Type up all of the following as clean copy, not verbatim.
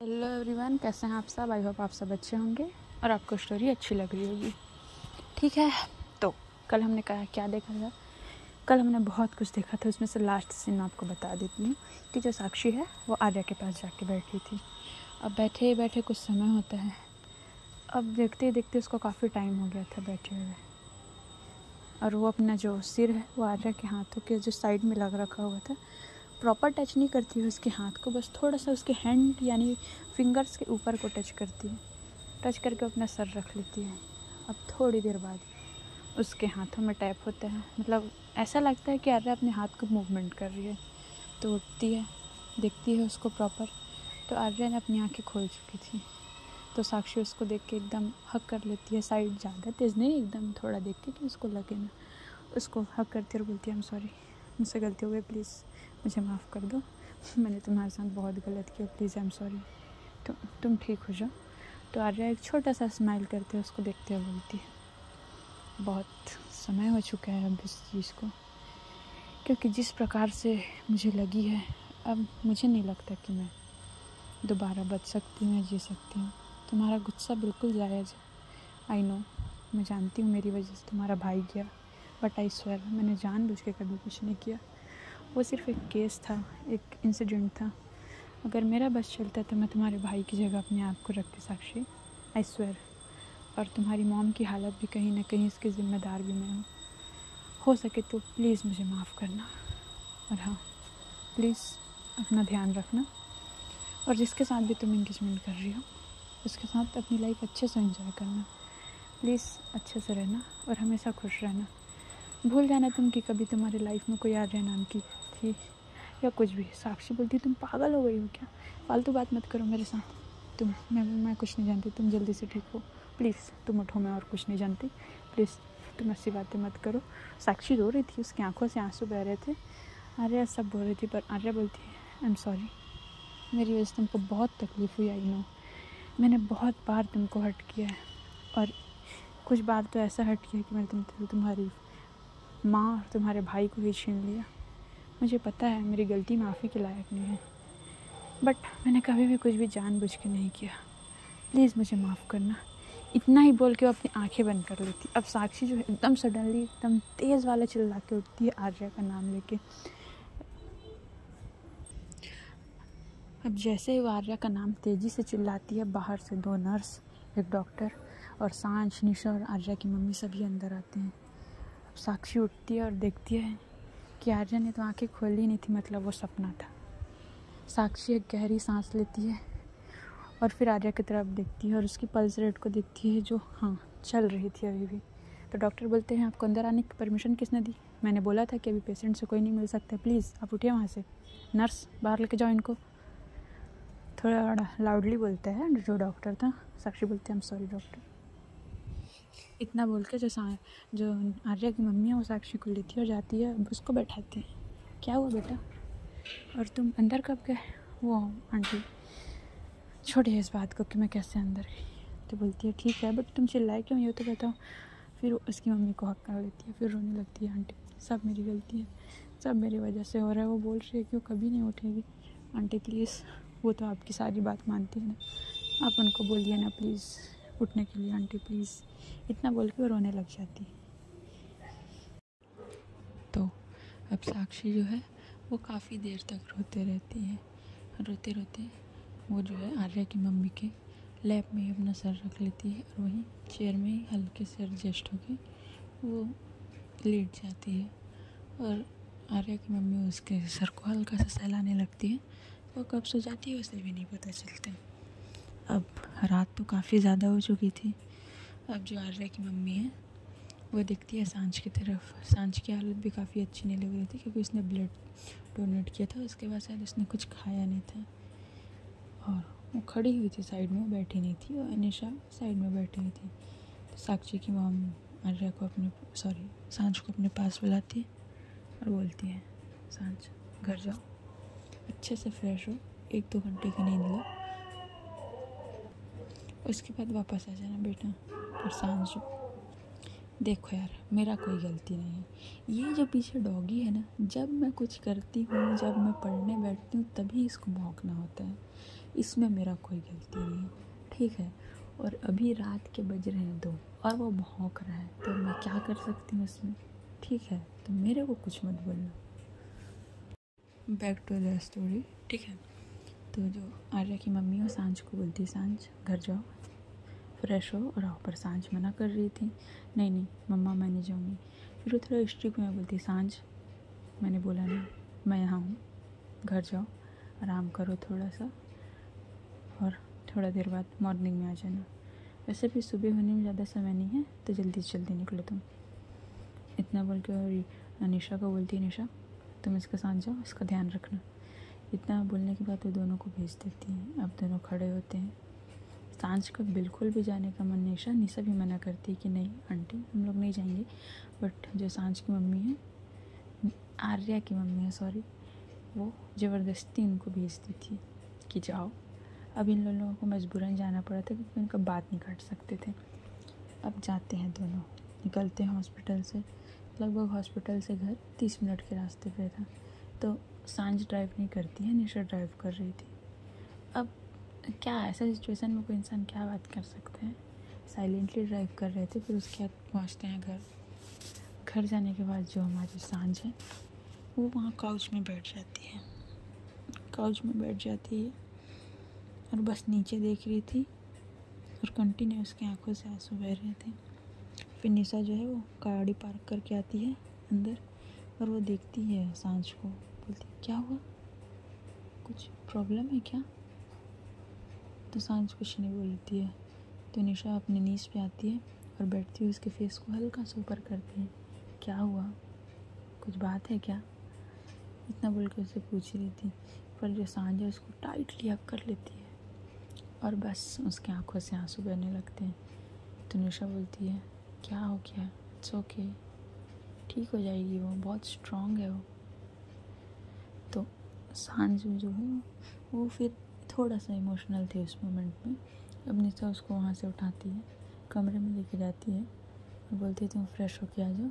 Hello everyone, कैसे हैं आप सब। आई होप आप सब अच्छे होंगे और आपको स्टोरी अच्छी लग रही होगी। ठीक है, तो कल हमने क्या देखा था। कल हमने बहुत कुछ देखा था, उसमें से लास्ट सीन आपको बता देती हूँ कि जो साक्षी है वो आर्या के पास जाके बैठी थी। अब बैठे बैठे कुछ समय होता है, अब देखते देखते उसको काफ़ी टाइम हो गया था बैठे हुए, और वो अपना जो सिर है वो आर्या के हाथों के जो साइड में लग रखा हुआ था, प्रॉपर टच नहीं करती है उसके हाथ को, बस थोड़ा सा उसके हैंड यानी फिंगर्स के ऊपर को टच करती है। टच करके अपना सर रख लेती है। अब थोड़ी देर बाद उसके हाथों में टैप होता है, मतलब ऐसा लगता है कि आर्या अपने हाथ को मूवमेंट कर रही है। तो उठती है, देखती है उसको प्रॉपर, तो आर्या ने अपनी आंखें खोल चुकी थी। तो साक्षी उसको देख के एकदम हक कर लेती है, साइड ज़्यादा तेज़ नहीं, एकदम थोड़ा देख के कि उसको लगे ना। उसको हक करती है और बोलती है, आई एम सॉरी, मुझसे गलती हो गई, प्लीज़ मुझे माफ़ कर दो, मैंने तुम्हारे साथ बहुत गलत किया, प्लीज़ आई एम सॉरी, तुम ठीक हो जाओ। तो आर्या एक छोटा सा स्माइल करते हुए उसको देखते हुए बोलती है, बहुत समय हो चुका है अब इस चीज़ को, क्योंकि जिस प्रकार से मुझे लगी है, अब मुझे नहीं लगता कि मैं दोबारा बच सकती हूँ या जी सकती हूँ। तुम्हारा गुस्सा बिल्कुल जायज़ है, आई नो, मैं जानती हूँ मेरी वजह से तुम्हारा भाई गया, बट आई स्वेयर मैंने जानबूझ के कभी कुछ नहीं किया। वो सिर्फ एक केस था, एक इंसिडेंट था। अगर मेरा बस चलता तो मैं तुम्हारे भाई की जगह अपने आप को रखती साक्षी, आई स्वेयर। और तुम्हारी मॉम की हालत भी कहीं ना कहीं इसकी ज़िम्मेदार भी मैं हूँ। हो सके तो प्लीज़ मुझे माफ़ करना, और हाँ प्लीज़ अपना ध्यान रखना, और जिसके साथ भी तुम इंगेजमेंट कर रही हो उसके साथ अपनी लाइफ अच्छे से एंजॉय करना, प्लीज़ अच्छे से रहना और हमेशा खुश रहना। भूल जाना तुम कि कभी तुम्हारी लाइफ में कोई आर्या नाम की थी या कुछ भी। साक्षी बोलती, तुम पागल हो गई हो क्या, फालतू बात मत करो मेरे साथ, मैं कुछ नहीं जानती, तुम जल्दी से ठीक हो, प्लीज़ तुम उठो, मैं और कुछ नहीं जानती, प्लीज़ तुम ऐसी बातें मत करो। साक्षी रो रही थी, उसकी आंखों से आंसू बह रहे थे, आर्या सब बोल रही थी, पर आर्या बोलती है, आई एम सॉरी, मेरी वजह से तुमको बहुत तकलीफ़ हुई, आई नो, मैंने बहुत बार तुमको हर्ट किया है, और कुछ बार तो ऐसा हर्ट किया कि मैंने तुम्हारी माँ और तुम्हारे भाई को ही छीन लिया। मुझे पता है मेरी गलती माफ़ी के लायक नहीं है, बट मैंने कभी भी कुछ भी जानबूझ के नहीं किया, प्लीज़ मुझे माफ़ करना। इतना ही बोल के वो अपनी आंखें बंद कर लेती। अब साक्षी जो है एकदम सडनली एकदम तेज़ वाला चिल्ला के उठती है आर्या का नाम लेके। अब जैसे ही वो आर्या का नाम तेज़ी से चिल्लाती है, बाहर से 2 नर्स, एक डॉक्टर और सांच, निशा और आर्या की मम्मी सभी अंदर आते हैं। अब साक्षी उठती है और देखती है कि आर्या ने तो आंखें खोली नहीं थी, मतलब वो सपना था। साक्षी एक गहरी सांस लेती है और फिर आर्या की तरफ देखती है और उसकी पल्स रेट को देखती है, जो हाँ चल रही थी अभी भी। तो डॉक्टर बोलते हैं, आपको अंदर आने की परमिशन किसने दी, मैंने बोला था कि अभी पेशेंट से कोई नहीं मिल सकता, प्लीज़ आप उठिए वहाँ से, नर्स बाहर लेके जाओ इनको। थोड़ा लाउडली बोलता है जो डॉक्टर था। साक्षी बोलती है, आई एम सॉरी डॉक्टर। इतना बोल के जो आर्या की मम्मी है वो साक्षी को लेती है और जाती है, उसको बैठाती है, क्या हुआ बेटा, और तुम अंदर कब गए। वो आंटी छोड़िए इस बात को कि मैं कैसे अंदर गई। तो बोलती है, ठीक है, बट तुम चिल्लाए क्यों, ये तो बताओ। फिर उसकी मम्मी को हक कर लेती है, फिर रोने लगती है, आंटी सब मेरी गलती है, सब मेरी वजह से हो रहा है। वो बोल रही है कि वो कभी नहीं उठेगी। आंटी प्लीज़, वो तो आपकी सारी बात मानती है ना, आप उनको बोलिए ना प्लीज़ उठने के लिए, आंटी प्लीज़। इतना बोल के वो रोने लग जाती। तो अब साक्षी जो है वो काफ़ी देर तक रोते रहती है। रोते रोते वो जो है आर्या की मम्मी के लैप में ही अपना सर रख लेती है और वहीं चेयर में ही हल्के से एडजस्ट होके वो लेट जाती है। और आर्या की मम्मी उसके सर को हल्का सा सहलाने लगती है। वो कब सो जाती है उसे भी नहीं पता चलता। अब रात तो काफ़ी ज़्यादा हो चुकी थी। अब जो आर्या की मम्मी है वो देखती है सांच की तरफ। सांच की हालत भी काफ़ी अच्छी नहीं लग रही थी, क्योंकि उसने ब्लड डोनेट किया था, उसके बाद शायद उसने कुछ खाया नहीं था। और वो खड़ी हुई थी साइड में, बैठी नहीं थी, और अनिशा साइड में बैठी हुई थी। तो साक्षी की मॉम आर्या को सांच को अपने पास बुलाती है और बोलती है, सांच घर जाओ, अच्छे से फ्रेश हो, 1-2 घंटे की नींद लो, उसके बाद वापस आ जाना बेटा। और सांच, देखो यार, मेरा कोई गलती नहीं है, ये जो पीछे डॉगी है ना, जब मैं कुछ करती हूँ, जब मैं पढ़ने बैठती हूँ तभी इसको भौंकना होता है, इसमें मेरा कोई गलती नहीं है, ठीक है। और अभी रात के बज रहे हैं 2 और वो भौंक रहा है, तो मैं क्या कर सकती हूँ उसमें, ठीक है। तो मेरे को कुछ मत बोलना। बैक टू द स्टोरी, ठीक है। तो जो आर्या की मम्मी हो सांझ को बोलती, सांझ घर जाओ, फ्रेश हो और आओ। पर सांझ मना कर रही थी, नहीं नहीं मम्मा मैं नहीं जाऊँगी। फिर वो थोड़ा स्ट्रिक्ट में बोलती, सांझ मैंने बोला नहीं, मैं यहाँ हूँ, घर जाओ, आराम करो थोड़ा सा, और थोड़ा देर बाद मॉर्निंग में आ जाना। वैसे भी सुबह होने में ज़्यादा समय नहीं है, तो जल्दी से जल्दी निकलो तुम। इतना बोल के और निशा को बोलती है, निशा तुम इसके साथ जाओ, इसका ध्यान रखना। इतना बोलने के बाद वो दोनों को भेज देती हैं। अब दोनों खड़े होते हैं। सांझ का बिल्कुल भी जाने का मन नहीं, निशा भी मना करती है कि नहीं आंटी हम लोग नहीं जाएंगे। बट जो सांझ की मम्मी है, आर्या की मम्मी है सॉरी, वो ज़बरदस्ती उनको भेजती थी कि जाओ। अब इन लोगों को मजबूरन जाना पड़ा था क्योंकि उनका बात नहीं काट सकते थे। अब जाते हैं दोनों, निकलते हैं हॉस्पिटल से। लगभग हॉस्पिटल से घर 30 मिनट के रास्ते पे था। तो सांझ ड्राइव नहीं करती है, निशा ड्राइव कर रही थी। अब क्या ऐसा सिचुएशन में कोई इंसान क्या बात कर सकते हैं। साइलेंटली ड्राइव कर रहे थे। फिर उसके बाद पहुँचते हैं घर। घर जाने के बाद जो हमारी सांझ है वो वहाँ काउच में बैठ जाती है, और बस नीचे देख रही थी और कंटिन्यू उसकी आंखों से आंसू बह रहे थे। फिर निशा जो है वो गाड़ी पार्क करके आती है अंदर, और वो देखती है सांझ को, बोलती क्या हुआ, कुछ प्रॉब्लम है क्या। तो सांझ कुछ नहीं बोलती है। तो निशा अपने नीज पे आती है और बैठती है, उसके फेस को हल्का सा ऊपर करती है, क्या हुआ, कुछ बात है क्या, इतना बोल के उससे पूछ रही थी। पर जो सांझ है उसको टाइटली हग कर लेती है और बस उसके आंखों से आंसू बहने लगते हैं। तो निशा बोलती है क्या हो गया, इट्स ओके, ठीक हो जाएगी, वो बहुत स्ट्रॉन्ग है वो। तो सांझ जो है वो फिर थोड़ा सा इमोशनल थे उस मोमेंट में। अब निशा उसको वहाँ से उठाती है, कमरे में लेके जाती है और बोलती है तुम फ्रेश होके आ जाओ।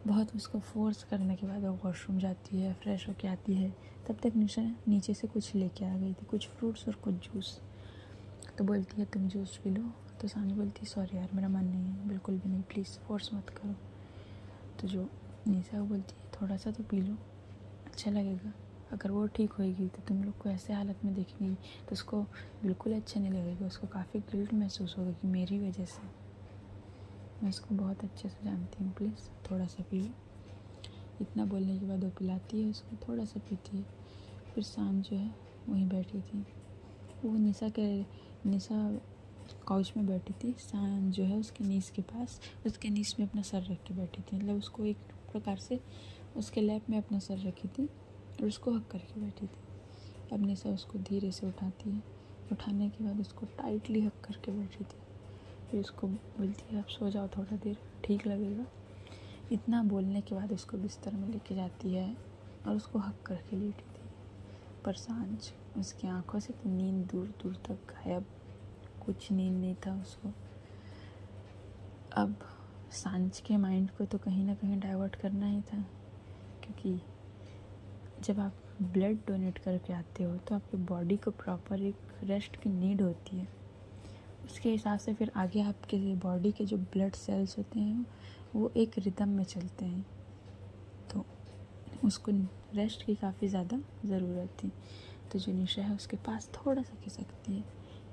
बहुत उसको फोर्स करने के बाद वो वॉशरूम जाती है, फ्रेश होके आती है। तब तक निशा नीचे से कुछ लेके आ गई थी, कुछ फ्रूट्स और कुछ जूस। तो बोलती है तुम जूस पी लो। तो सांझ बोलती है सॉरी यार मेरा मन नहीं है, बिल्कुल भी नहीं, प्लीज़ फोर्स मत करो। तो जो निशा बोलती है थोड़ा सा तो पी लो, अच्छा लगेगा। अगर वो ठीक होएगी तो तुम लोग को ऐसे हालत में देखेंगी तो उसको बिल्कुल अच्छा नहीं लगेगा, उसको काफ़ी गिल्ट महसूस होगा कि मेरी वजह से। मैं उसको बहुत अच्छे से जानती हूँ, प्लीज़ थोड़ा सा पी लो। इतना बोलने के बाद वो पिलाती है उसको, थोड़ा सा पीती है। फिर सांझ जो है वहीं बैठी थी, वो निशा काउच में बैठी थी, सांझ जो है उसके नीस के पास, उसके नीस में अपना सर रख के बैठी थी। मतलब उसको एक प्रकार से उसके लैप में अपना सर रखी थी और उसको हक करके बैठी थी। अब निशा उसको धीरे से उठाती है, उठाने के बाद उसको टाइटली हक करके बैठी थी। फिर उसको बोलती है आप सो जाओ थोड़ा देर, ठीक लगेगा। इतना बोलने के बाद उसको बिस्तर में लेके जाती है और उसको हक करके लेटी थी। पर सांझ उसकी आंखों से तो नींद दूर दूर तक गायब, कुछ नींद नहीं था उसको। अब सांझ के माइंड को तो कहीं ना कहीं डाइवर्ट करना ही था, क्योंकि जब आप ब्लड डोनेट करके आते हो तो आपकी बॉडी को प्रॉपर एक रेस्ट की नीड होती है। उसके हिसाब से फिर आगे आपके बॉडी के जो ब्लड सेल्स होते हैं वो एक रिदम में चलते हैं, तो उसको रेस्ट की काफ़ी ज़्यादा ज़रूरत थी। तो जो निशा है उसके पास थोड़ा सा खिसकती है,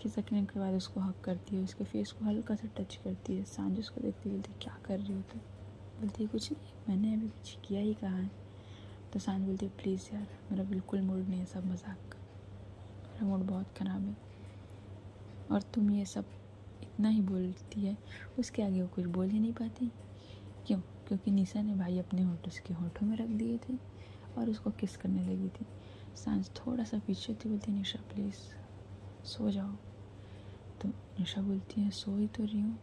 खिसकने के बाद उसको हक करती है, उसके फेस को हल्का सा टच करती है। सांझ उसको देखती बोलती क्या कर रही हो तुम, बोलती है कुछ नहीं, मैंने अभी कुछ किया ही कहाँ है। तो सांझ बोलती है प्लीज़ यार मेरा बिल्कुल मूड नहीं है सब मजाक का, मेरा मूड बहुत ख़राब है, और तुम ये सब इतना ही बोलती है। उसके आगे वो कुछ बोल ही नहीं पाती। क्यों? क्योंकि निशा ने भाई अपने होंठ उसके होंठों में रख दिए थे और उसको किस करने लगी थी। सांझ थोड़ा सा पीछे थी, बोलती निशा प्लीज़ सो जाओ। तो निशा बोलती है सो ही तो रही हूँ,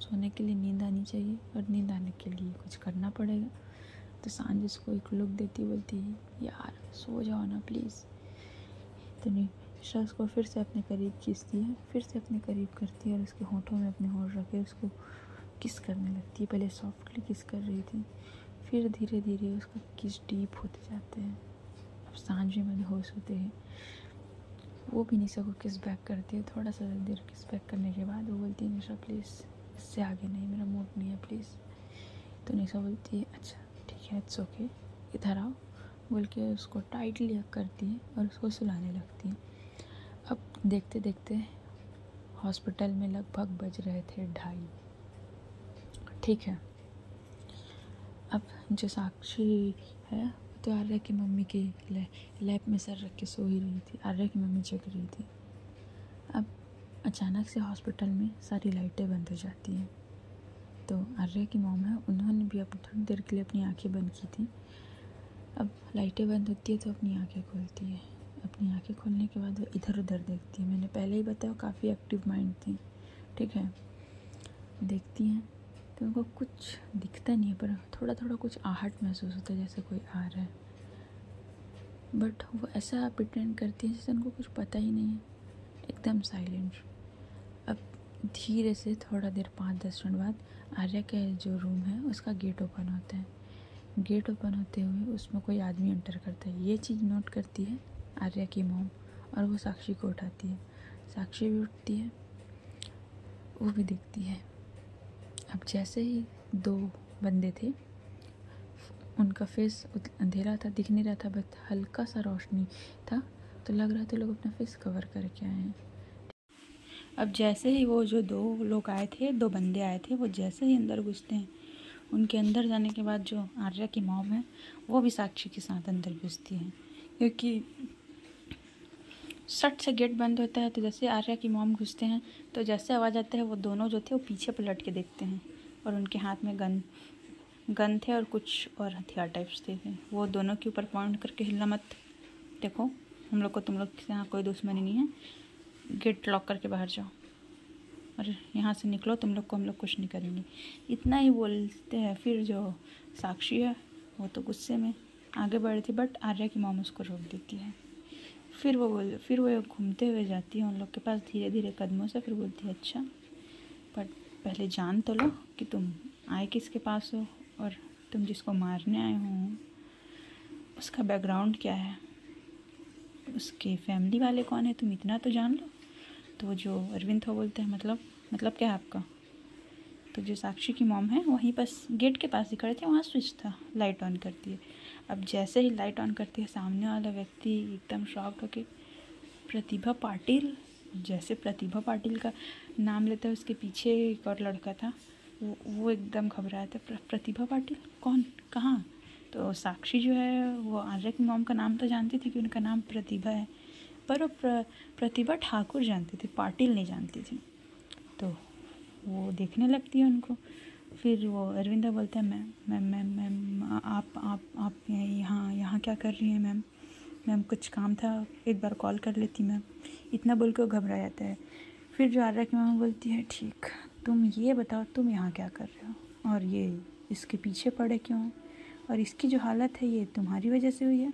सोने के लिए नींद आनी चाहिए और नींद आने के लिए कुछ करना पड़ेगा। तो सांझ उसको एक लुक देती, बोलती है यार सो जाओ ना प्लीज़। तो निशा उसको फिर से अपने करीब खींचती है, फिर से अपने करीब करती है और उसके होंठों में अपने होंठ रखे उसको किस करने लगती है। पहले सॉफ्टली किस कर रही थी, फिर धीरे धीरे उसका किस डीप होते जाते हैं। अब सांझ में मदहोश होते हैं। वो भी निशा को किस बैक करती है। थोड़ा सा देर किस बैक करने के बाद वो बोलती है निशा प्लीज़ इससे आगे नहीं, मेरा मूड नहीं है प्लीज़। तो निशा बोलती है अच्छा ठीक है इट्स ओके, इधर आओ बोल के उसको टाइटली हग करती है और उसको सुलाने लगती है। अब देखते देखते हॉस्पिटल में लगभग बज रहे थे 2:30। ठीक है, अब जो साक्षी है तो आर्या की मम्मी की लैप में सर रख के सो ही रही थी। आर्या की मम्मी जग रही थी। अब अचानक से हॉस्पिटल में सारी लाइटें बंद हो जाती हैं। तो आर्या की मॉम है, उन्होंने भी अपनी थोड़ी देर के लिए अपनी आंखें बंद की थी। अब लाइटें बंद होती है तो अपनी आंखें खोलती है। अपनी आंखें खोलने के बाद वो इधर उधर देखती है। मैंने पहले ही बताया काफ़ी एक्टिव माइंड थी। ठीक है, देखती हैं तो उनको कुछ दिखता नहीं है, पर थोड़ा थोड़ा कुछ आहट महसूस होता है जैसे कोई आ रहा है। बट वो ऐसा प्रिटेंड करती है जैसे उनको कुछ पता ही नहीं है, एकदम साइलेंट। अब धीरे से थोड़ा देर 5-10 मिनट बाद आर्या का जो रूम है उसका गेट ओपन होता है। गेट ओपन होते हुए उसमें कोई आदमी एंटर करता है। ये चीज़ नोट करती है आर्या की मॉम और वो साक्षी को उठाती है। साक्षी भी उठती है, वो भी दिखती है। अब जैसे ही 2 बंदे थे, उनका फेस अंधेरा था, दिख नहीं रहा था, बस हल्का सा रोशनी था, तो लग रहा था लोग अपना फेस कवर करके आए हैं। अब जैसे ही वो जो 2 लोग आए थे, 2 बंदे आए थे, वो जैसे ही अंदर घुसते हैं, उनके अंदर जाने के बाद जो आर्या की मॉम है वो भी साक्षी के साथ अंदर घुसती है। क्योंकि सट से गेट बंद होता है, तो जैसे आर्या की मॉम घुसते हैं तो जैसे आवाज़ आता है वो दोनों जो थे वो पीछे पलट के देखते हैं और उनके हाथ में गन थे और कुछ और हथियार टाइप्स थे। वो दोनों के ऊपर पॉइंट करके हिलना मत, देखो हम लोग को तुम लोग के यहाँ कोई दुश्मनी नहीं है, गेट लॉक करके बाहर जाओ और यहाँ से निकलो, तुम लोग को हम लोग कुछ नहीं करेंगे। इतना ही बोलते हैं। फिर जो साक्षी है वो तो गुस्से में आगे बढ़ रही थी, बट आर्या की मॉम उसको रोक देती है। फिर वो घूमते हुए जाती है उन लोग के पास धीरे धीरे कदमों से। फिर बोलती है अच्छा पर पहले जान तो लो कि तुम आए किसके पास हो और तुम जिसको मारने आए हो उसका बैकग्राउंड क्या है, उसके फैमिली वाले कौन है, तुम इतना तो जान लो। तो जो अरविंद हो बोलते हैं मतलब क्या है आपका। तो जो साक्षी की मॉम है वहीं पास गेट के पास ही खड़े थे, वहाँ स्विच था, लाइट ऑन करती है। अब जैसे ही लाइट ऑन करती है सामने वाला व्यक्ति एकदम शॉक्ड होके प्रतिभा पाटिल, जैसे प्रतिभा पाटिल का नाम लेता है उसके पीछे एक और लड़का था, वो एकदम घबराया था। प्रतिभा पाटिल कौन, कहाँ। तो साक्षी जो है वो आर्या की मॉम का नाम तो जानती थी कि उनका नाम प्रतिभा है, पर वो प्रतिभा ठाकुर जानती थी, पाटिल नहीं जानती थी। तो वो देखने लगती है उनको। फिर वो अरविंदा बोलता है मैम आप यहाँ क्या कर रही हैं मैम कुछ काम था, एक बार कॉल कर लेती मैम। इतना बोल के वो घबरा जाता है। फिर जो आर्या की मॉम बोलती है ठीक, तुम ये बताओ तुम यहाँ क्या कर रहे हो और ये इसके पीछे पड़े क्यों हैं और इसकी जो हालत है ये तुम्हारी वजह से हुई है।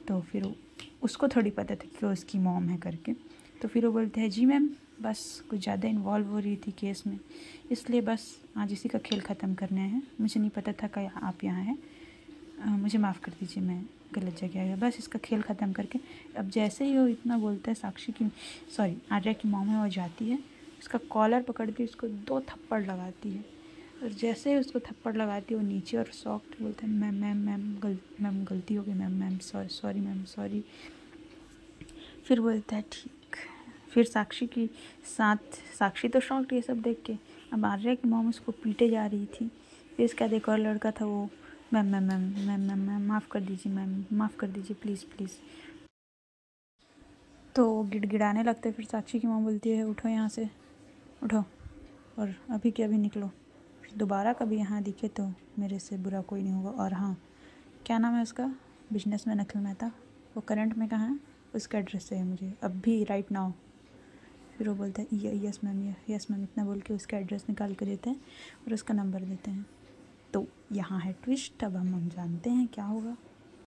तो फिर उसको थोड़ी पता था कि वो उसकी मॉम है करके। तो फिर वो बोलते हैं जी मैम बस कुछ ज़्यादा इन्वॉल्व हो रही थी केस में, इसलिए बस आज इसी का खेल ख़त्म करने हैं, मुझे नहीं पता था कि आप यहाँ हैं, मुझे माफ़ कर दीजिए मैं गलत जगह आया, बस इसका खेल ख़त्म करके। अब जैसे ही वो इतना बोलता है साक्षी की आर्या की मॉम है वो जाती है, उसका कॉलर पकड़ के उसको 2 थप्पड़ लगाती है और जैसे ही उसको थप्पड़ लगाती है वो नीचे और सॉफ्ट बोलता है मैम गलती हो गई मैम सॉरी मैम सॉरी। फिर बोलता है ठीक। फिर साक्षी तो शॉक्ड ये सब देख के। अब आर्या की मॉम उसको पीटे जा रही थी। फिर इसका एक और लड़का था वो मैम माफ़ कर दीजिए मैम, माफ़ कर दीजिए प्लीज़। तो गिड़गिड़ाने लगते। फिर साक्षी की मॉम बोलती है उठो यहाँ से, उठो और अभी के अभी निकलो, दोबारा कभी यहाँ दिखे तो मेरे से बुरा कोई नहीं होगा। और हाँ, क्या नाम है उसका, बिजनेसमैन अखिल मेहता, वो करंट में कहाँ है, उसका एड्रेस चाहिए मुझे अभी राइट नाउ। फिर वो बोलता है यस मैम, इतना बोल के उसका एड्रेस निकाल कर देते हैं और उसका नंबर देते हैं। तो यहाँ है ट्विस्ट। अब हम जानते हैं क्या होगा।